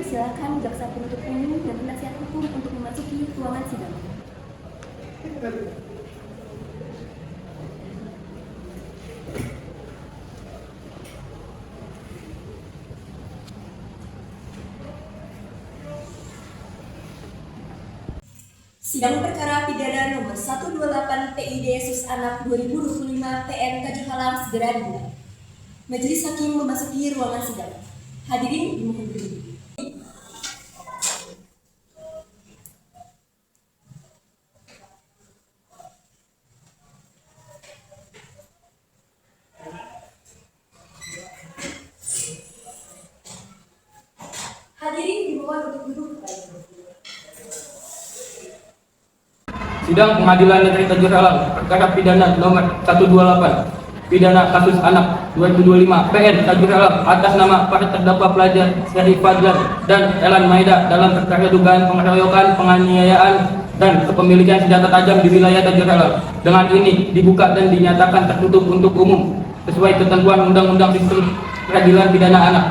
dipersilakan jaksa penuntut umum dan penasihat hukum untuk memasuki ruangan sidang. Sidang perkara pidana nomor 128 PID Sus Anak 2025 PN Kajuhalang segera dimulai. Majelis Hakim memasuki ruangan sidang. Hadirin dimohon berdiri. Hadirin dimohon untuk duduk kembali. Sidang Pengadilan Negeri Kajuhalang perkara pidana nomor 128 pidana kasus anak 2025 PN Kajuhalang atas nama para terdakwa pelajar Syarif Fadlan dan Elan Maida dalam perkara dugaan pengeroyokan, penganiayaan dan kepemilikan senjata tajam di wilayah Kajuhalang. Dengan ini dibuka dan dinyatakan tertutup untuk umum sesuai ketentuan Undang-Undang Sistem Peradilan Pidana Anak.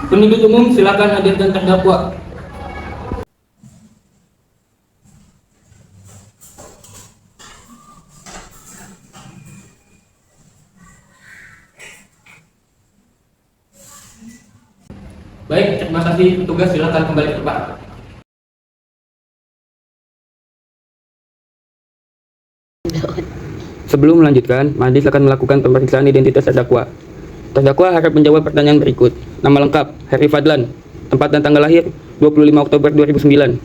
Penuntut umum silakan hadirkan terdakwa. Baik, terima kasih. Petugas silakan kembali ke tempat. Sebelum melanjutkan, majelis akan melakukan pemeriksaan identitas terdakwa. Terdakwa harap menjawab pertanyaan berikut. Nama lengkap, Syarif Fadlan. Tempat dan tanggal lahir, 25 Oktober 2009.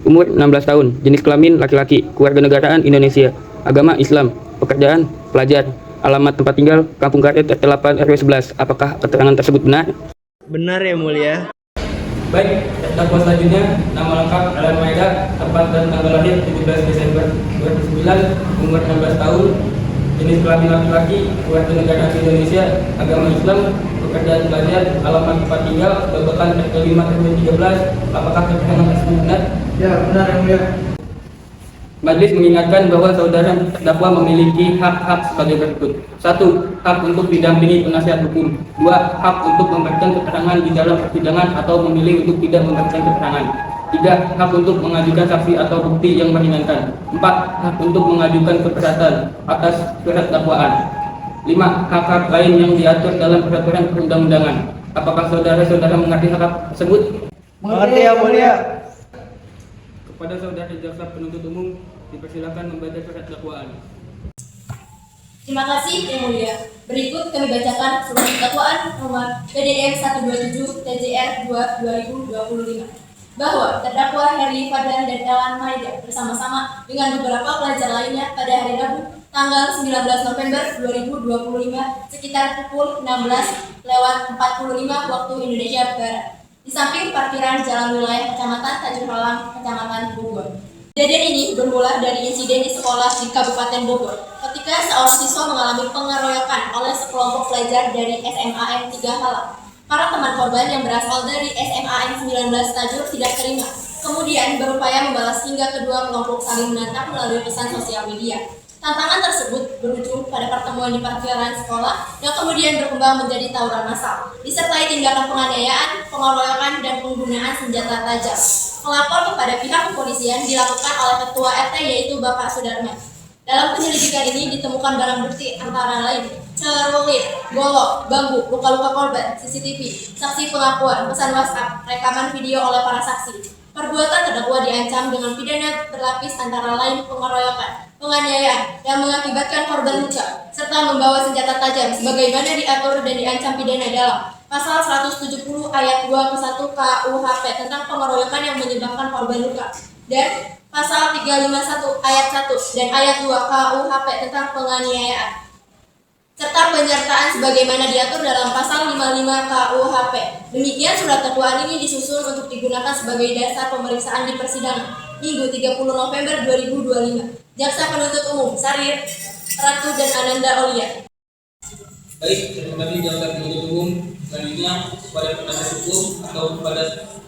Umur 16 tahun, jenis kelamin laki-laki, kewarganegaraan Indonesia, agama Islam, pekerjaan pelajar, alamat tempat tinggal Kampung Karet RT 8 RW 11. Apakah keterangan tersebut benar? Benar ya mulia. Baik, terdakwa selanjutnya, nama lengkap Elan Maida, tempat dan tanggal lahir 17 Desember 2009, umur 16 tahun, jenis kelamin laki-laki, kewarganegaraan Indonesia, agama Islam, pekerjaan pelajar, alamat tempat tinggal Babakan RT 5 RW 13. Apakah keterangan tersebut benar? Ya, benar ya mulia. Majelis mengingatkan bahwa saudara terdakwa memiliki hak-hak sebagai berikut. 1. Hak untuk didampingi penasihat hukum. 2. Hak untuk memberikan keterangan di dalam persidangan atau memilih untuk tidak memberikan keterangan. 3. Hak untuk mengajukan saksi atau bukti yang meringankan. 4. Hak untuk mengajukan keberatan atas surat dakwaan. 5. Hak-hak lain yang diatur dalam peraturan perundang-undangan. Apakah saudara-saudara mengerti hak tersebut? Mengerti ya mulia. Kepada saudara jaksa penuntut umum, dipersilakan membaca surat dakwaan. Terima kasih Yang Mulia. Berikut kami bacakan surat dakwaan nomor PDM 127 TJR 2 2025 bahwa terdakwa Heri Fadlan dan Elan Maida bersama-sama dengan beberapa pelajar lainnya pada hari Rabu tanggal 19 November 2025 sekitar pukul 16:45 waktu Indonesia Barat di samping parkiran jalan wilayah Kecamatan Kajuhalang, Kecamatan Bogor. Kejadian ini bermula dari insiden di sekolah di Kabupaten Bogor ketika seorang siswa mengalami pengeroyokan oleh sekelompok pelajar dari SMAN 3 Halang. Para teman korban yang berasal dari SMAN 19 Tajur tidak terima, kemudian berupaya membalas hingga kedua kelompok saling menantang melalui pesan sosial media. Tantangan tersebut berujung pada pertemuan di parkiran sekolah yang kemudian berkembang menjadi tawuran massal, disertai tindakan penganiayaan, pengeroyokan, dan penggunaan senjata tajam. Melapor kepada pihak kepolisian dilakukan oleh Ketua RT yaitu Bapak Sudarman. Dalam penyelidikan ini ditemukan barang bukti antara lain celurit, golok, bambu, luka-luka korban, CCTV, saksi pengakuan, pesan WhatsApp, rekaman video oleh para saksi. Perbuatan terdakwa diancam dengan pidana berlapis antara lain pengeroyokan, penganiayaan yang mengakibatkan korban luka, serta membawa senjata tajam sebagaimana diatur dan diancam pidana dalam Pasal 170 ayat 2 ke 1 KUHP tentang pengeroyokan yang menyebabkan korban luka dan Pasal 351 ayat 1 dan ayat 2 KUHP tentang penganiayaan serta penyertaan sebagaimana diatur dalam Pasal 55 KUHP. Demikian surat dakwaan ini disusun untuk digunakan sebagai dasar pemeriksaan di persidangan Minggu 30 November 2025. Jaksa penuntut umum Sarir, Ratu dan Ananda Aulia. Baik, terima kasih jaksa penuntut umum. Selanjutnya kepada penasihat hukum atau kepada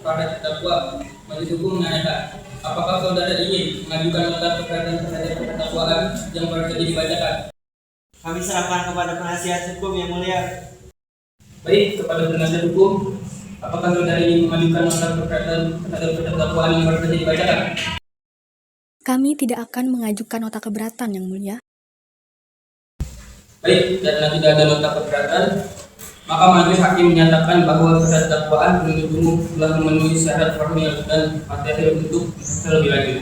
para terdakwa, majelis hukum menanyakan, apakah saudara ingin mengajukan nota keberatan terhadap perdakwaan yang baru saja dibacakan? Kami serahkan kepada penasihat hukum yang mulia. Baik, kepada penasihat hukum, apakah saudara ingin mengajukan nota keberatan terhadap dakwaan yang baru saja dibacakan? Kami tidak akan mengajukan nota keberatan, Yang Mulia. Baik, karena tidak ada nota keberatan, maka majelis hakim menyatakan bahwa terhadap dakwaan penuntut umum telah memenuhi syarat formil dan material untuk lebih lanjut.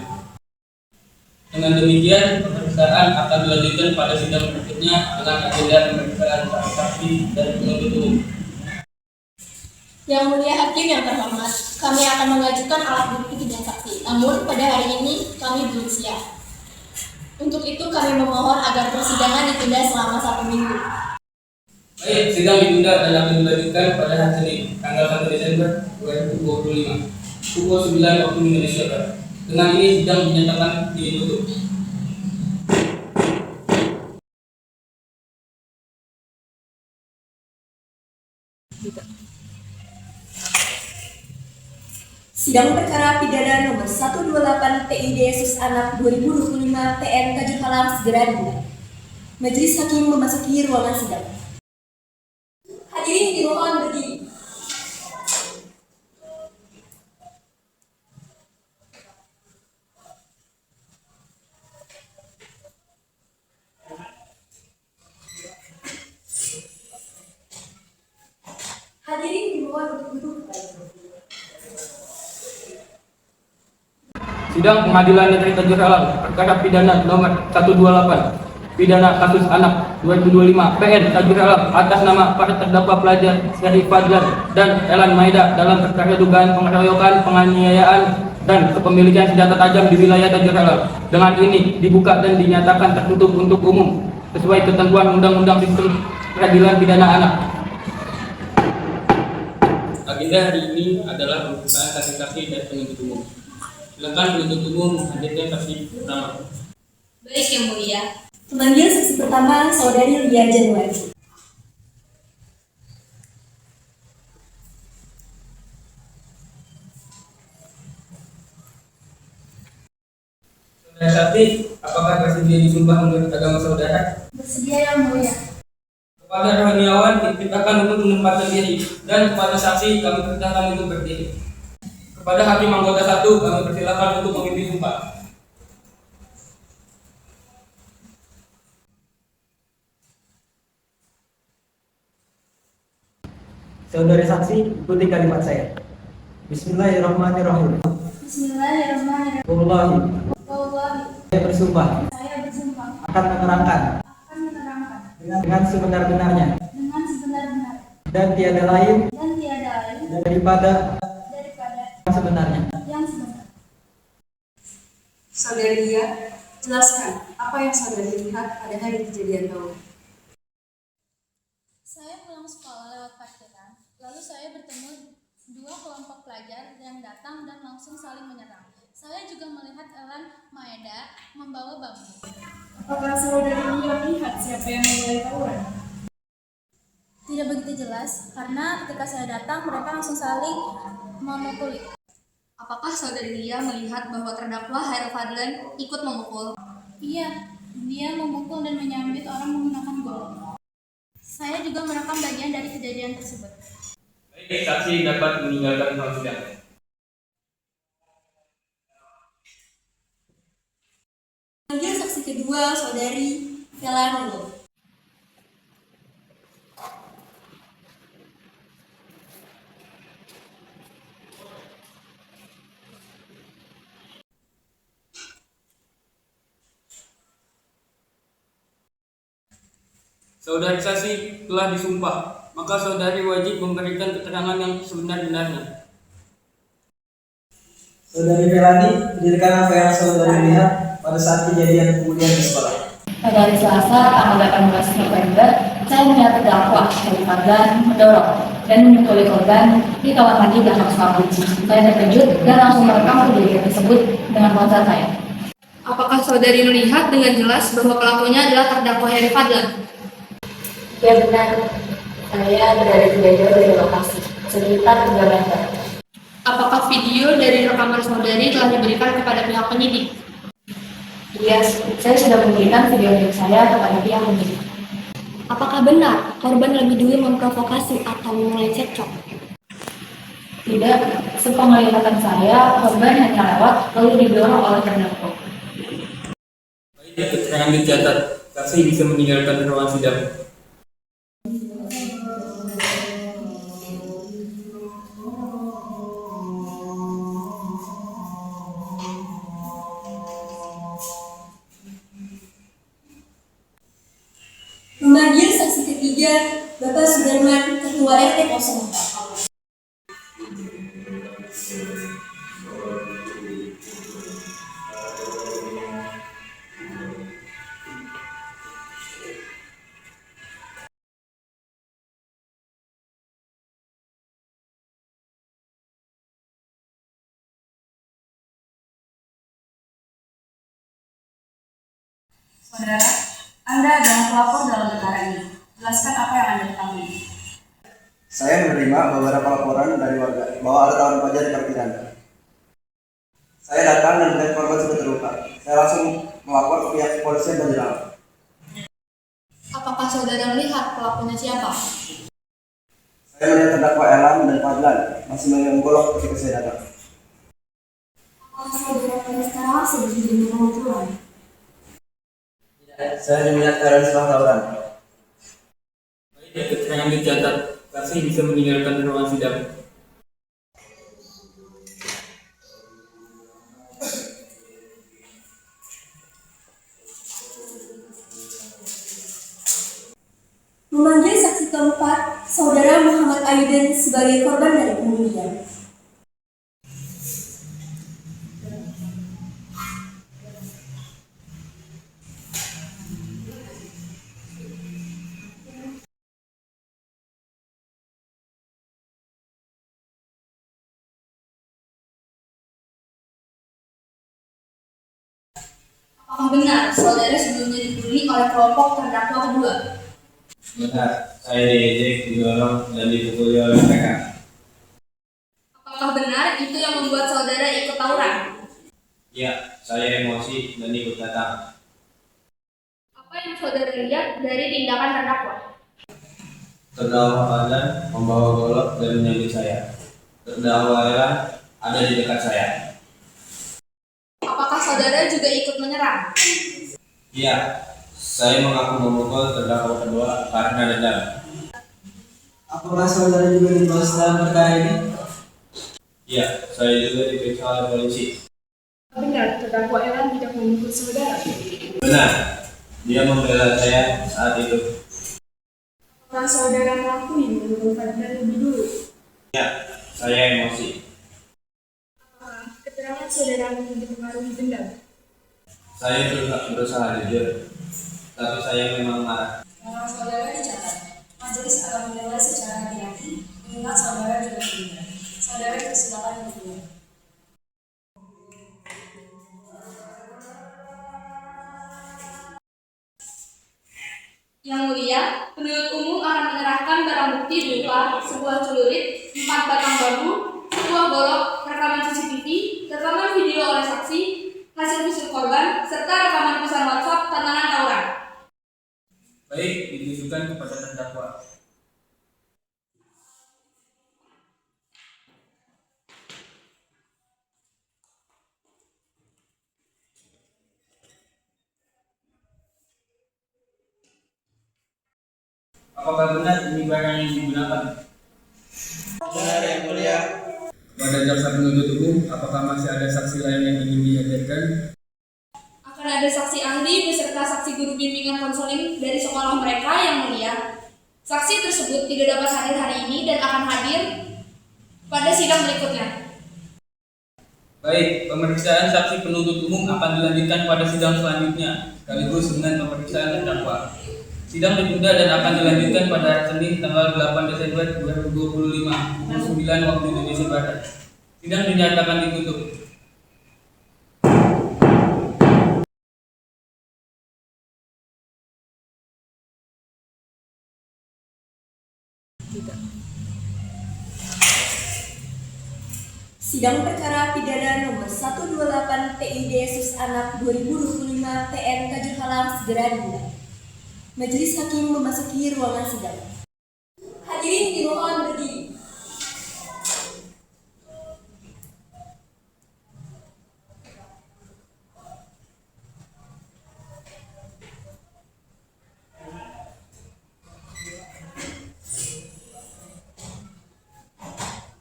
Dengan demikian, pemeriksaan akan dilanjutkan pada sidang berikutnya dengan agenda pemeriksaan saksi dan penuntut umum. Yang Mulia Hakim yang terhormat, kami akan mengajukan alat bukti dan saksi. Namun pada hari ini kami belum siap. Untuk itu kami memohon agar persidangan ditunda selama 1 minggu. Baik, sidang ditunda dan akan dilanjutkan pada hari Senin, tanggal 1 Desember 2025, pukul 9 waktu Indonesia Barat. Dengan ini sidang dinyatakan ditutup. Sidang perkara pidana nomor 128 PID Sus Anak 2025 PN Tanjung Halang segera dimulai. Majelis hakim memasuki ruangan sidang. Hadirin dimohon berdiri. Hadirin dimohon untuk duduk kembali. Sidang Pengadilan Negeri Tanjung Halang perkara pidana nomor 128 pidana kasus anak 2025 PN Tanjung Halang atas nama para terdakwa pelajar Syarif Fadlan dan Elan Maida dalam perkara dugaan pengeroyokan, penganiayaan dan kepemilikan senjata tajam di wilayah Tanjung Halang. Dengan ini dibuka dan dinyatakan tertutup untuk umum sesuai ketentuan Undang-Undang Sistem Peradilan Pidana Anak. Agenda hari ini adalah pemeriksaan saksi-saksi dan penuntut umum. Silakan penuntut umum hadirkan saksi pertama. Baik Yang Mulia. Memanggil saksi pertama Saudari Lia Januari. Saudara saksi, apakah bersedia disumpah menurut agama saudara? Bersedia Yang Mulia. Kepada rohaniawan diperintahkan untuk menempatkan diri dan kepada saksi kami perintahkan untuk berdiri. Kepada hakim anggota 1 kami persilakan untuk memimpin sumpah. Saudari saksi, ikuti kalimat saya. Bismillahirrahmanirrahim. Bismillahirrahmanirrahim. Wallahi, Wallahi, saya bersumpah saya bersumpah akan menerangkan akan menerangkan dengan sebenar-benarnya dengan sebenar-benar dan tiada lain dan tiada lain daripada daripada yang sebenarnya. yang sebenar. Saudari Lia, jelaskan apa yang saudari lihat pada hari kejadian itu. Saya pulang sekolah lewat parkiran, lalu saya bertemu 2 kelompok pelajar yang datang dan langsung saling menyerang. Saya juga melihat Elan Maeda membawa bambu. Apakah saudari Lia lihat siapa yang memulai tawuran? Tidak begitu jelas, karena ketika saya datang mereka langsung saling memukuli. Apakah Saudari Lia melihat bahwa terdakwa Hairil Fadlan ikut memukul? Iya, dia memukul dan menyambit orang menggunakan golok. Saya juga merekam bagian dari kejadian tersebut. Baik, saksi dapat meninggalkan ruang sidang. Memanggil saksi kedua Saudari Vela Nurul. Saudari saksi telah disumpah, maka saudari wajib memberikan keterangan yang sebenar-benarnya. Saudari Felani, berdirikan apa yang saudari lihat pada saat kejadian kemudian di sekolah. Pada hari Selasa, tanggal 18 November, saya melihat terdakwa Syarif Fadlan mendorong dan memukuli korban di kamar mandi belakang sekolah. Saya terkejut dan langsung merekam kejadian tersebut dengan ponsel saya. Apakah Saudari melihat dengan jelas bahwa pelakunya adalah terdakwa Hairil Fadlan? Ya benar, saya berada tidak jauh dari lokasi, sekitar 3 meter. Apakah video dari rekaman Saudari telah diberikan kepada pihak penyidik? Iya, saya sudah memberikan video milik saya kepada pihak penyidik. Apakah benar korban lebih dulu memprovokasi atau memulai cekcok? Tidak, sepenglihatan saya, korban hanya lewat lalu didorong oleh terdakwa. Baik, keterangan dicatat. Saksi bisa meninggalkan ruang sidang. Memanggil saksi ketiga, Bapak Sudarman, Ketua RT 04. Saudara, Anda adalah pelapor dalam perkara ini. Jelaskan apa yang Anda ketahui. Saya menerima beberapa laporan dari warga bahwa ada tawanan pelajar di terpidana. Saya datang dan melihat korban sudah terluka. Saya langsung melapor ke pihak kepolisian dan dirawat. Apakah saudara melihat pelakunya siapa? Saya melihat terdakwa Elan dan Fadlan masih menggolok ketika saya datang. Apakah saudara pada sekarang sedang menjadi pengumpulan? Saya hanya melihat keadaan setelah tawuran. Baik, keterangan dicatat. Saksi bisa meninggalkan ruang sidang. Memanggil saksi keempat, Saudara Muhammad Aiden sebagai korban dari pembunuhan. Apakah benar saudara sebelumnya dibully oleh kelompok terdakwa kedua? Benar, saya diejek, didorong, dan dipukuli oleh mereka. Apakah benar itu yang membuat saudara ikut tawuran? Ya, saya emosi dan ikut datang. Apa yang saudara lihat dari tindakan terdakwa? Terdakwa Fadlan membawa golok dan menyambut saya. Terdakwa Elan ada di dekat saya. Apakah saudara juga ikut menyerang? Iya, saya mengaku memukul terdakwa kedua karena dendam. Apakah saudara juga dibahas dalam perkara ini? Iya, saya juga diperiksa oleh polisi. Benar, terdakwa Elan tidak memukul saudara. Benar, dia membela saya saat itu. Apakah saudara mengakui memukul Fadlan lebih dulu? Ya, saya emosi. Keterangan saudara mungkin dipengaruhi dendam. Saya berusaha jujur, tapi saya memang marah. Nama saudara dicatat. Majelis akan menilai secara hati-hati, mengingat saudara juga meninggal. Saudara dipersilakan berkeluar. Yang mulia, penuntut umum akan menyerahkan barang bukti berupa sebuah celurit, 4 batang bambu, sebuah golok, rekaman CCTV, rekaman video oleh saksi, hasil visum korban, serta rekaman pesan WhatsApp tantangan tawuran. Baik, ditujukan kepada terdakwa. Apakah benar ini barang yang digunakan? Benar yang mulia. Pada jaksa penuntut umum, apakah masih ada saksi lain yang ingin dihadirkan? Akan ada saksi ahli beserta saksi guru bimbingan konseling dari sekolah mereka yang mulia. Saksi tersebut tidak dapat hadir hari ini dan akan hadir pada sidang berikutnya. Baik, pemeriksaan saksi penuntut umum akan dilanjutkan pada sidang selanjutnya, sekaligus dengan pemeriksaan terdakwa. Sidang ditunda dan akan dilanjutkan pada hari Senin tanggal 8 Desember 2025 pukul 9 waktu Indonesia Barat. Sidang dinyatakan ditutup. Sidang perkara pidana nomor 128 PID Sus Anak 2025 TN Kajur Halang segera dimulai. Majelis hakim memasuki ruangan sidang. Hadirin dimohon berdiri.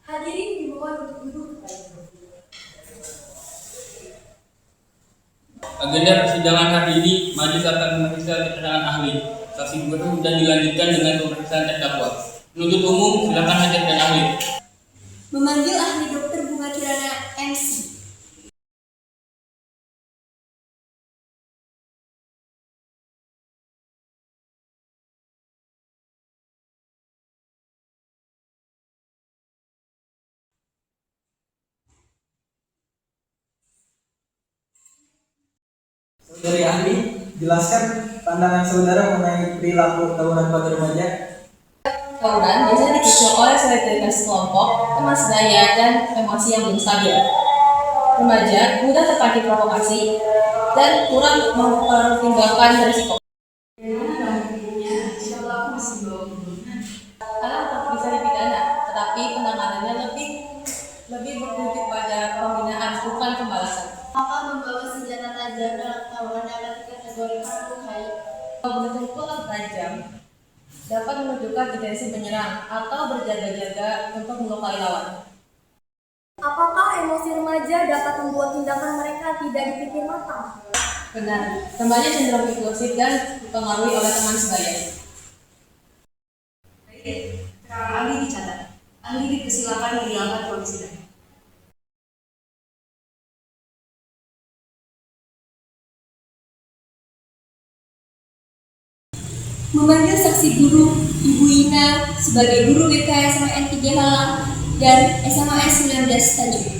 Hadirin dimohon untuk duduk kembali. Agenda persidangan hari ini, majelis akan memeriksa keterangan ahli, saksi guru dan dilanjutkan dengan pemeriksaan terdakwa. Penuntut umum silakan hadirkan ahli. Memanggil ahli Dr. Bunga Kirana MC. Saudari ahli, jelaskan pandangan saudara mengenai perilaku tawuran pada remaja. Tawuran biasanya dipicu oleh solidaritas kelompok, teman sebaya, dan emosi yang belum stabil. Remaja mudah terpancing provokasi dan kurang mempertimbangkan risiko. Anak tetap bisa dipidana, tetapi penanganannya lebih bertujuan pada pembinaan, bukan pembalasan. Maka membawa senjata tajam dalam tawuran dapat dikategorikan melukai. Pemukul tajam dapat menunjukkan intensi menyerang atau berjaga-jaga untuk melukai lawan. Apakah emosi remaja dapat membuat tindakan mereka tidak dipikir matang? Benar, remaja cenderung impulsif dan dipengaruhi oleh teman sebaya. Ahli dicatat. Ahli dipersilakan menghilangkan ruang sidang. Memanggil saksi guru Ibu Ina sebagai guru BK SMA N 3 Halang dan SMA S 19 Tanjung.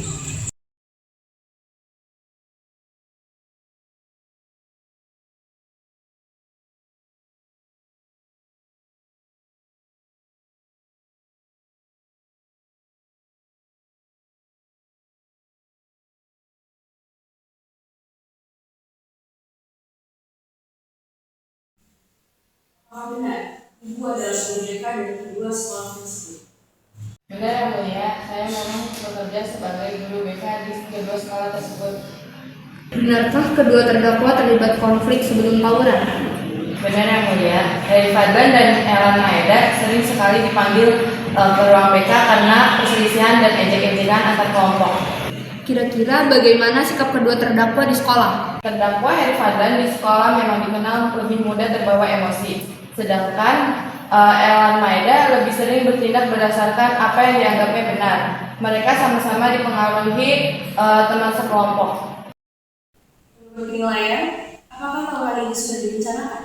Benar, Ibu adalah guru BK dari kedua sekolah tersebut. Benar yang mulia, saya memang bekerja sebagai guru BK di kedua sekolah tersebut. Benarkah kedua terdakwa terlibat konflik sebelum tawuran? Benar yang mulia, Heri Fadlan dan Ellen Maeda sering sekali dipanggil ke ruang BK karena perselisihan dan ejek-ejekan antar kelompok. Kira-kira bagaimana sikap kedua terdakwa di sekolah? Terdakwa Heri Fadlan di sekolah memang dikenal lebih mudah terbawa emosi, sedangkan Ellen Maeda lebih sering bertindak berdasarkan apa yang dianggapnya benar. Mereka sama-sama dipengaruhi teman sekelompok. Menurut penilaian, apakah tawuran ini sudah direncanakan?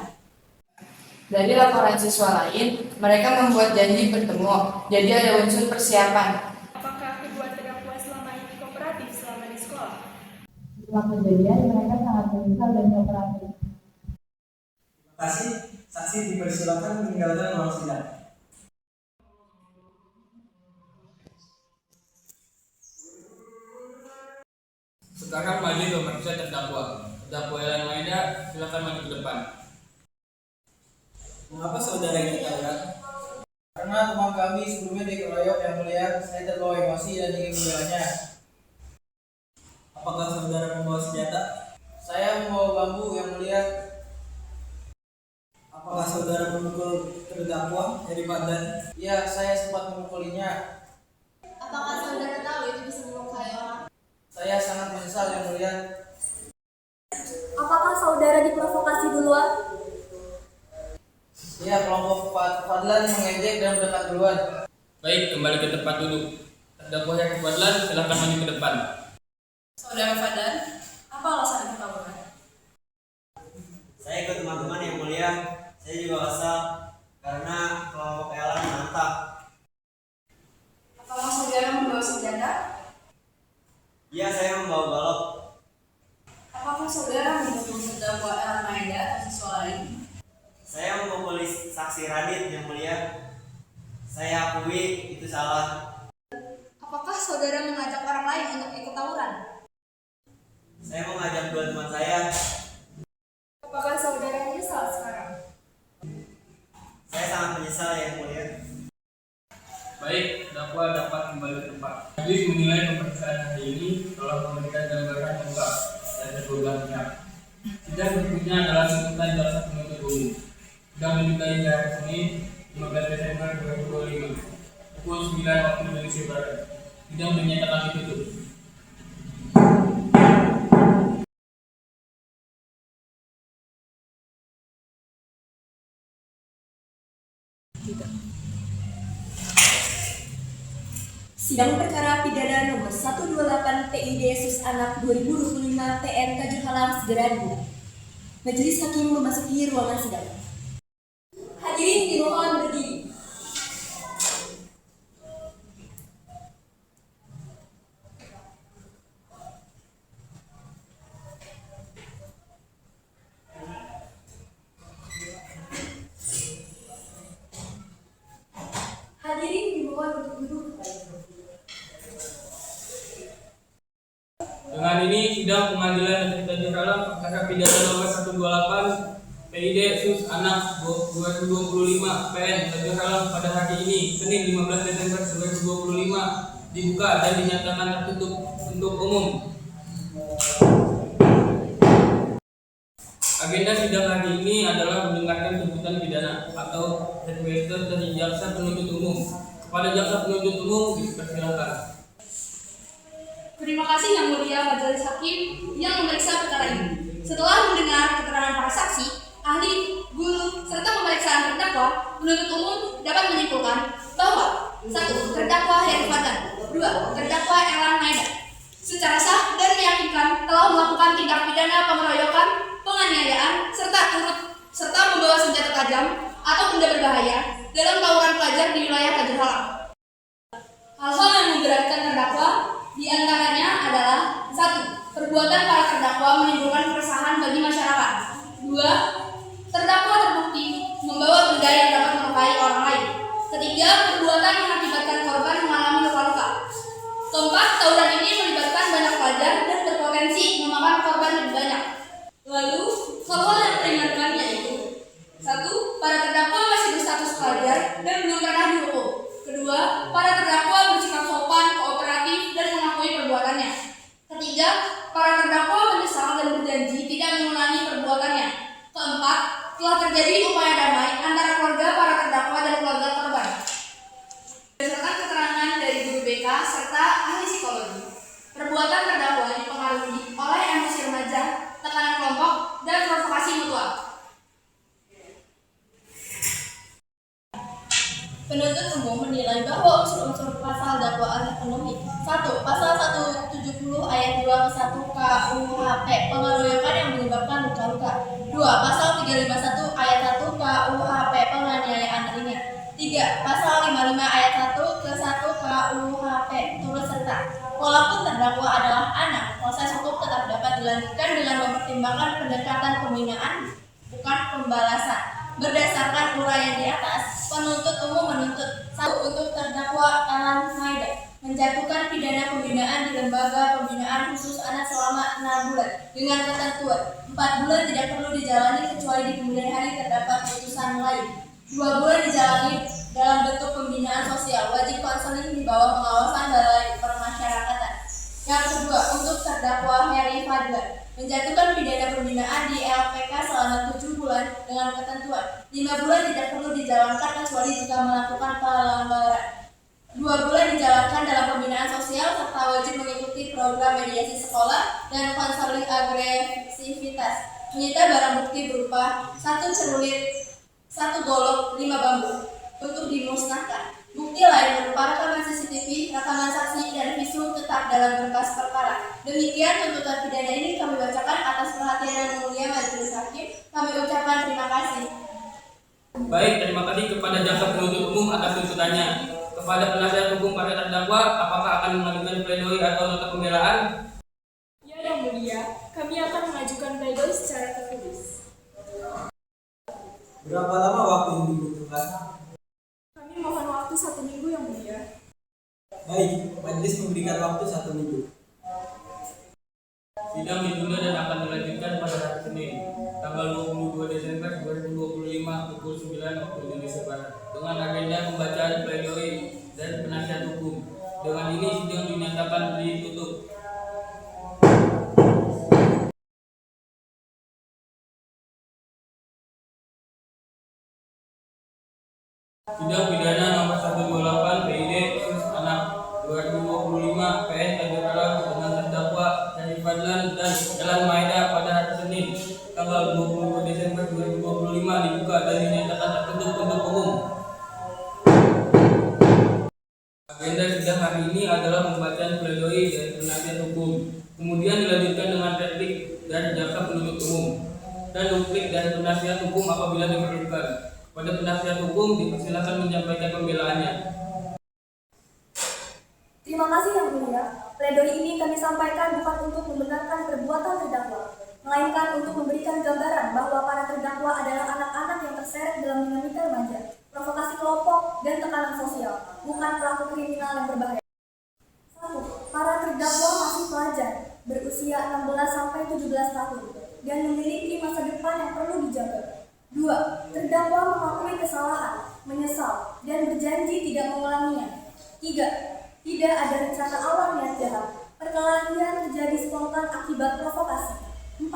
Dari laporan siswa lain, mereka membuat janji bertemu, jadi ada unsur persiapan. Apakah kedua terdakwa selama ini kooperatif selama di sekolah? Setelah kejadian, mereka sangat menyesal dan kooperatif. Terima kasih. Saksi dipersilakan meninggalkan ruang sidang. Sekarang majelis memeriksa terdakwa. Terdakwa Ellen Maeda, silakan maju ke depan. Mengapa saudara ini tawuran? Karena teman kami sebelumnya dikeroyok yang mulia, saya terbawa emosi dan ingin membelanya. Apakah saudara membawa senjata? Saya membawa bambu yang mulia. Apakah saudara memukul terdakwa Heri Fadlan? Iya, saya sempat memukulinya. Apakah saudara tahu itu bisa melukai orang? Saya sangat menyesal yang mulia. Apakah saudara diprovokasi duluan? Iya, kelompok Fadlan mengejek dan mendekat duluan. Baik, kembali ke tempat duduk. Terdakwa Heri Fadlan, silakan maju ke depan. Saudara Fadlan, apa alasan tawuran? Saya ikut teman-teman yang mulia. Saya juga kesal karena kelompok Ellen menantang. Apakah saudara membawa senjata? Iya, saya membawa golok. Apakah saudara mendukung terdakwa Ellen Maeda atau siswa lain? Saya memukuli saksi Radit yang mulia. Saya akui itu salah. Apakah saudara mengajak orang lain untuk ikut tawuran? Saya mengajak dua teman saya. Apakah saudara menyesal sekarang? Bisa yang mulia. Baik, terdakwa dapat kembali ke tempat. Majelis menilai pemeriksaan hari ini telah memberikan gambaran lengkap dan tergolongnya. Sidang berikutnya adalah tuntutan jaksa penuntut umum. Sidang dimulai hari Senin 15 Desember 2025 pukul 9 waktu Indonesia Barat. Sidang dinyatakan ditutup. Sidang perkara pidana nomor 128 PID Sus Anak 2025 TN Kajur Halang segera dimulai. Majelis hakim memasuki ruangan sidang. Hadirin dimohon berdiri. Hadirin dimohon untuk duduk. Dengan ini sidang pengadilan negeri Kajur Halang perkara pidana nomor 128 PID Sus Anak 2025 PN Kajur Halang pada hari ini Senin 15 Desember 2025 dibuka dan dinyatakan tertutup untuk umum. Agenda sidang hari ini adalah mendengarkan tuntutan pidana atau requester dari jaksa penuntut umum. Kepada jaksa penuntut umum dipersilakan. Terima kasih Yang Mulia Majelis Hakim yang memeriksa perkara ini. Setelah mendengar keterangan para saksi, ahli, guru, serta pemeriksaan terdakwa, penuntut umum dapat menyimpulkan bahwa 1. Terdakwa Heri Fadlan, 2. Terdakwa Erlan Maeda secara sah dan meyakinkan telah melakukan tindak pidana pengeroyokan, penganiayaan, serta membawa senjata tajam atau benda berbahaya dalam tawuran pelajar di wilayah Kajur Halang. Hal-hal yang memberatkan terdakwa di antaranya adalah 1. Perbuatan para terdakwa menimbulkan keresahan bagi masyarakat. 2. Terdakwa terbukti membawa benda yang dapat melukai orang lain. 3. Perbuatan mengakibatkan korban mengalami luka-luka. 4. Tawuran ini melibatkan banyak pelajar dan berpotensi memakan korban lebih banyak. Lalu, hal-hal yang meringankan yaitu 1. Para terdakwa masih berstatus pelajar dan belum pernah dihukum. 2. Para terdakwa bersikap sopan, kooperatif, dan mengakui perbuatannya. 3. Para terdakwa menyesal dan berjanji tidak mengulangi perbuatannya. 4. Telah terjadi upaya damai antara keluarga para terdakwa dan keluarga korban. Berdasarkan keterangan dari guru BK serta ahli psikologi, perbuatan terdakwa dipengaruhi oleh emosi remaja, tekanan kelompok, dan provokasi mutual. Penuntut umum menilai bahwa unsur-unsur pasal dakwaan terpenuhi. 1. Pasal 170 ayat 2 ke 1 KUHP pengeroyokan yang menyebabkan luka-luka. 2. Pasal 351 ayat 1 KUHP penganiayaan ringan. 3. Pasal 55 ayat 1 ke 1 KUHP turut serta. Walaupun terdakwa adalah anak, proses hukum tetap dapat dilanjutkan dengan mempertimbangkan pendekatan pembinaan, bukan pembalasan. Berdasarkan uraian di atas, penuntut umum menuntut 1. Untuk terdakwa Erlan Maeda menjatuhkan pidana pembinaan di lembaga pembinaan khusus anak selama 6 bulan dengan ketentuan 4 bulan tidak perlu dijalani kecuali di kemudian hari terdapat putusan lain. 2 bulan dijalani dalam bentuk pembinaan sosial, wajib konseling di bawah pengawasan Balai Permasyarakatan. Yang kedua, untuk terdakwa Heri Fadlan menjatuhkan pidana pembinaan di LPK selama 7 bulan dengan ketentuan 5 bulan tidak perlu dijalankan kecuali jika melakukan pelanggaran. 2 bulan dijalankan dalam pembinaan sosial serta wajib mengikuti program mediasi sekolah dan konseling agresivitas. Menyita barang bukti berupa 1 celurit, 1 golok, 5 bambu untuk dimusnahkan. Bukti lain berupa rekaman CCTV, rekaman saksi, dan visum tetap dalam berkas perkara. Demikian tuntutan pidana ini kami bacakan atas perhatian yang mulia Majelis Hakim. Kami ucapkan terima kasih. Baik, terima kasih kepada jaksa penuntut umum atas tuntutannya. Kepada penasihat hukum para terdakwa, apakah akan mengajukan pledoi atau nota pembelaan? Ya, Yang Mulia, kami akan mengajukan pledoi secara tertulis. Berapa lama waktu yang dibutuhkan? Kami mohon waktu 1 minggu, Yang Mulia. Baik, majelis memberikan waktu 1 minggu. Sidang ditunda dan akan dilanjutkan pada hari Senin, tanggal 22 Desember 2025 pukul 9 waktu Indonesia Barat dengan agenda pembacaan pledoi dan penasihat hukum. Dengan ini sidang dinyatakan ditutup. Sidang pidana nomor 128 PID kasus anak 2025 PN Tanjung Alam dengan terdakwa Syarif Fadlan dan Elan Maeda pada hari Senin tanggal 22 Desember 2025 dibuka dan dinyatakan tertutup untuk umum. Agenda sidang hari ini adalah pembacaan pledoi dari penasihat hukum, kemudian dilanjutkan dengan replik dari jaksa penuntut umum dan duplik dari penasihat hukum apabila diperlukan. Pada penasihat hukum dipersilakan menyampaikan pembelaannya. Terima kasih Yang Mulia. Pledoi ini kami sampaikan bukan untuk membenarkan perbuatan terdakwa, melainkan untuk memberikan gambaran bahwa para terdakwa adalah anak-anak yang terseret dalam dinamika remaja, provokasi kelompok, dan tekanan sosial, bukan pelaku kriminal yang berbahaya. 1. Para terdakwa masih pelajar, berusia 16-17 tahun, dan memiliki masa depan yang perlu dijaga. 2. Terdakwa mengakui kesalahan, menyesal, dan berjanji tidak mengulanginya. 3. Tidak ada rencana awal niat jahat. Perkelahian terjadi spontan akibat provokasi. 4.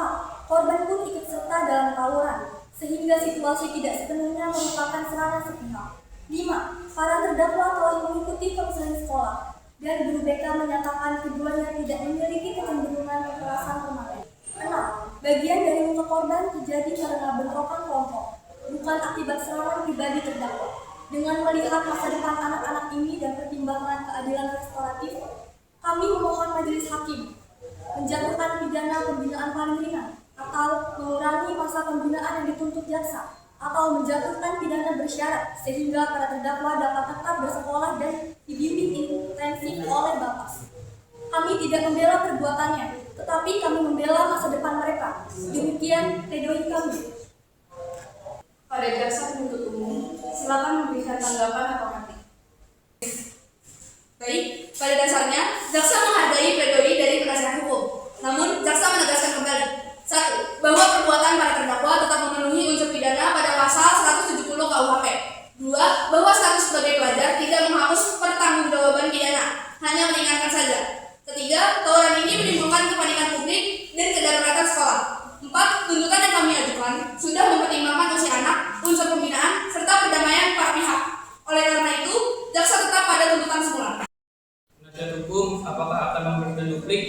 Korban pun ikut serta dalam tawuran, sehingga situasi tidak sepenuhnya merupakan serangan sepihak. 5. Para terdakwa telah mengikuti konseling sekolah, dan guru BK menyatakan keduanya tidak memiliki kecenderungan kekerasan remaja. 6. Bagian dari luka korban terjadi karena bentrokan kelompok, bukan akibat serangan pribadi terdakwa. Dengan melihat masa depan anak-anak ini dan pertimbangan keadilan restoratif, kami memohon majelis hakim menjatuhkan pidana pembinaan paling ringan atau mengurangi masa pembinaan yang dituntut jaksa, atau menjatuhkan pidana bersyarat sehingga para terdakwa dapat tetap bersekolah dan dibimbing intensif oleh Bapas. Kami tidak membela perbuatannya, tetapi kami membela masa depan mereka. Demikian pledoi kami. Pada jaksa penuntut umum, silakan memberikan tanggapan atau kritik. Baik, pada dasarnya, jaksa menghargai pledoi dari penasihat hukum. Namun, jaksa menegaskan kembali: 1. Bahwa perbuatan para terdakwa tetap memenuhi unsur pidana pada pasal 170 KUHP. 2. Bahwa status sebagai pelajar tidak menghapus pertanggungjawaban pidana, hanya meringankan saja. 3. Tawuran ini menimbulkan kepanikan publik dan kedaruratan sekolah. 4. Tuntutan yang kami ajukan sudah mempertimbangkan usia anak, unsur pembinaan, serta perdamaian para pihak. Oleh karena itu, jaksa tetap pada tuntutan semula. Penasihat hukum, apakah akan memberikan duplik?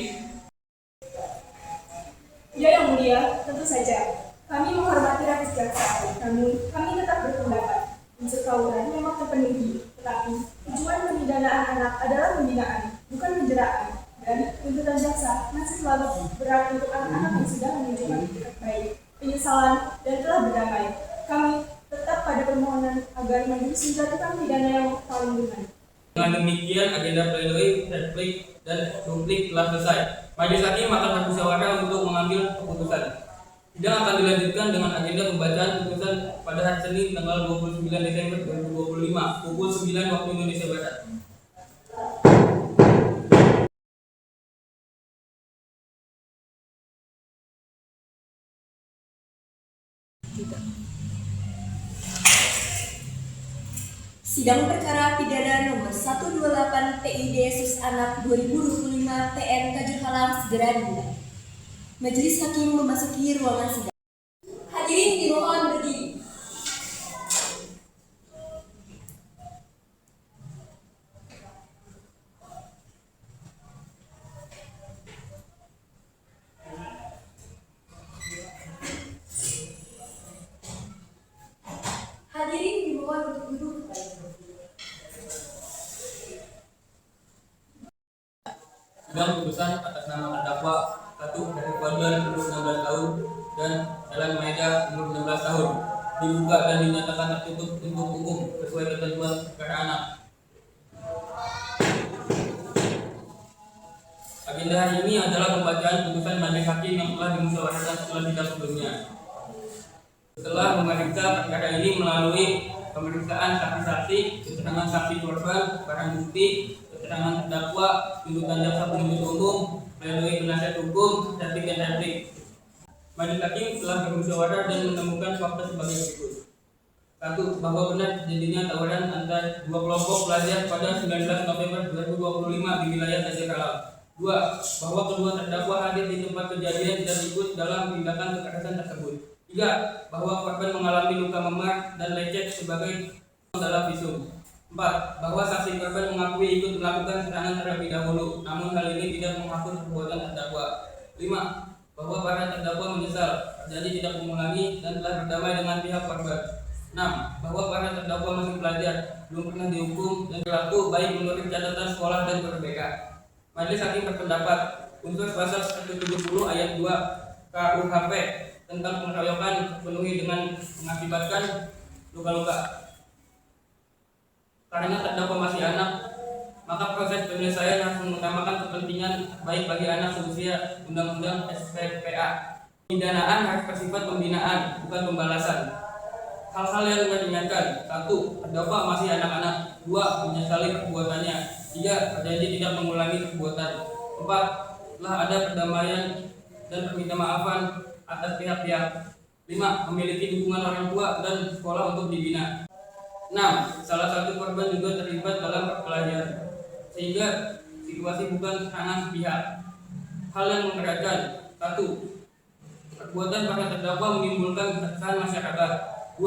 Ya Yang Mulia, tentu saja. Kami menghormati revisi jaksa, namun kami tetap berpendapat unsur tawuran memang terpenuhi, tetapi tujuan pemidanaan anak adalah pembinaan, bukan penjeraan. Dan tuntutan jaksa masih selalu berat untuk anak-anak yang sudah menunjukkan etikat baik, penyesalan, dan telah berdamai. Kami tetap pada permohonan agar majelis menjatuhkan pidana yang paling ringan. Dengan demikian, agenda pledoi, replik, dan duplik telah selesai. Majelis hakim akan bermusyawarah untuk mengambil keputusan. Sidang akan dilanjutkan dengan agenda pembacaan putusan pada hari Senin tanggal 29 Desember 2025 pukul 9 waktu Indonesia Barat. Sidang perkara pidana nomor 128 PID Sus Anak 2025 PN Tanjung Alam segera dimulai. Majelis hakim memasuki ruangan sidang. Hadirin dimohon berdiri. Hadirin dimohon untuk duduk kembali. Sidang putusan atas nama terdakwa 1. Syarif Fadlan umur 16 tahun dan Elan Maeda umur 16 tahun dibuka dan dinyatakan tertutup untuk umum sesuai ketentuan perkara anak. Agenda hari ini adalah pembacaan putusan majelis hakim yang telah dimusyawarahkan setelah sidang sebelumnya. Setelah memeriksa perkara ini melalui pemeriksaan saksi-saksi, keterangan saksi korban, barang bukti, keterangan terdakwa, tuntutan jaksa penuntut umum, pledoi penasihat hukum, replik dan replik. Majelis hakim telah bermusyawarah dan menemukan fakta sebagai berikut. 1. Bahwa benar terjadinya tawuran antar dua kelompok pelajar pada 19 November 2025 di wilayah Tajir Kalam. 2. Bahwa kedua terdakwa hadir di tempat kejadian dan ikut dalam tindakan kekerasan tersebut. 3. Bahwa korban mengalami luka memar dan lecet sebagai dalam visum. 4. Bahwa saksi korban mengakui ikut melakukan serangan terlebih dahulu, namun hal ini tidak menghapus perbuatan terdakwa. 5. Bahwa para terdakwa menyesal jadi tidak mengulangi dan telah berdamai dengan pihak korban. 6. Bahwa para terdakwa masih pelajar, belum pernah dihukum dan berlaku baik menurut catatan sekolah dan UTBK. Majelis Hakim berpendapat unsur pasal 170 ayat 2 KUHP tentang pengeroyokan dipenuhi dengan mengakibatkan luka-luka. Karena terdakwa masih anak, maka proses penyelesaian harus mengutamakan kepentingan baik bagi anak seusia Undang-Undang SPPA. Pembidanaan harus bersifat pembinaan, bukan pembalasan. Hal-hal yang meringankan: 1. Terdakwa masih anak-anak. 2. Menyesali perbuatannya. 3. Berjanji tidak mengulangi perbuatan. 4. Telah ada perdamaian dan permintaan maafan atas pihak-pihak. 5. Memiliki dukungan orang tua dan sekolah untuk dibina. 6. Salah satu korban juga terlibat dalam perkelahian, sehingga situasi bukan serangan sepihak. Hal yang memberatkan: 1. Perbuatan para terdakwa menimbulkan keresahan masyarakat. 2.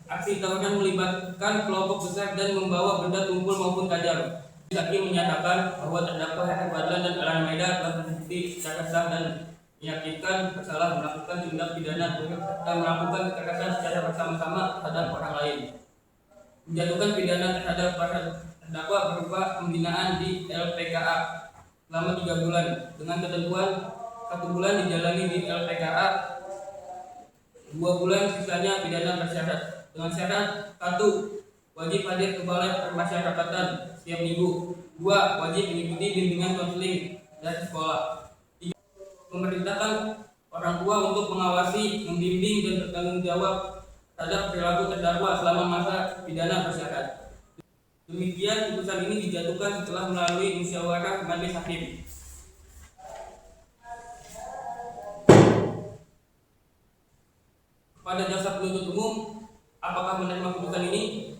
Aksi tawuran melibatkan kelompok besar dan membawa benda tumpul maupun tajam. Hakim menyatakan bahwa terdakwa Herif Fadlan dan Elan Maeda telah terbukti secara sah dan meyakinkan bersalah melakukan tindak pidana serta melakukan kekerasan secara bersama-sama terhadap orang lain. Menjatuhkan pidana terhadap para terdakwa berupa pembinaan di LPKA selama 3 bulan dengan ketentuan 1 bulan dijalani di LPKA, 2 bulan sisanya pidana bersyarat dengan syarat: 1. Wajib hadir ke balai permasyarakatan setiap minggu. 2. Wajib mengikuti bimbingan konseling dari sekolah. 3. Memerintahkan orang tua untuk mengawasi, membimbing dan bertanggung jawab terhadap perilaku terdakwa selama masa pidana bersyarat. Demikian putusan ini dijatuhkan setelah melalui musyawarah majelis hakim. Pada jaksa penuntut umum, apakah menerima putusan ini?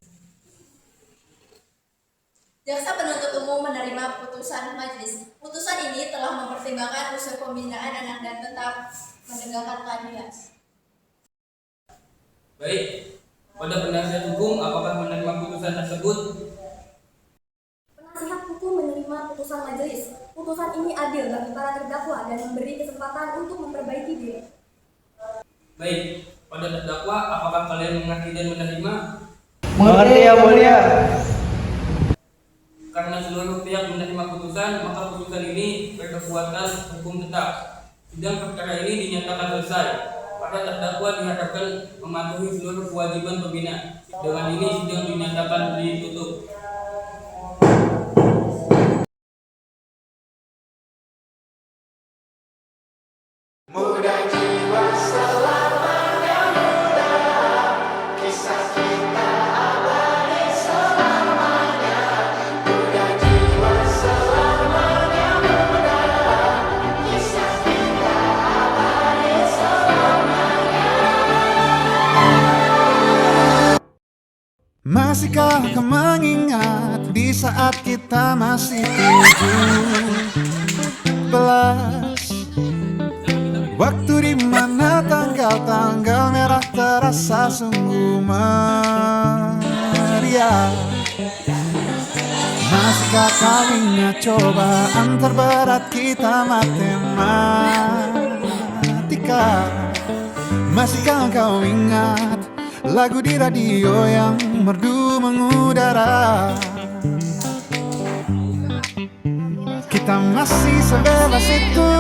Jaksa penuntut umum menerima putusan majelis. Putusan ini telah mempertimbangkan unsur pembinaan anak dan tetap menegakkan keadilan. Baik, pada penasihat hukum, apakah menerima putusan tersebut? Penasihat hukum menerima putusan majelis. Putusan ini adil bagi para terdakwa dan memberi kesempatan untuk memperbaiki diri. Baik, pada terdakwa, apakah kalian mengerti dan menerima? Mengerti ya mulia. Karena seluruh pihak menerima putusan, maka putusan ini berkekuatan hukum tetap. Sidang perkara ini dinyatakan selesai. Para terdakwa diharapkan mematuhi seluruh kewajiban pembina. Dengan ini sidang dinyatakan ditutup. Masihkah kau mengingat di saat kita masih 17? Waktu di mana tanggal-tanggal merah terasa sungguh meriah. Masihkah kau ingat cobaan terberat kita matematika? Masihkah kau ingat lagu di radio yang merdu mengudara? Kita masih sebebas itu,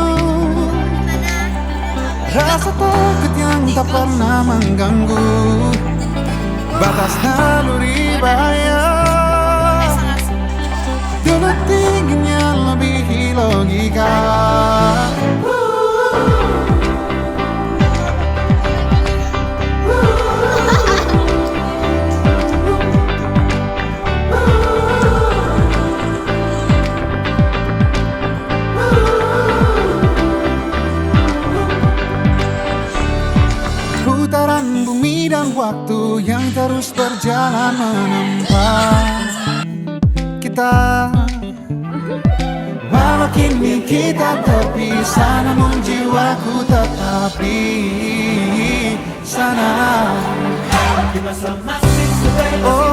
rasa takut yang tak pernah mengganggu batas naluri bahaya. Dulu tingginya lebih logika. Putaran bumi dan waktu yang terus berjalan menempat kita. Walau kini kita terpisah, namun jiwaku tetap di sana. Oh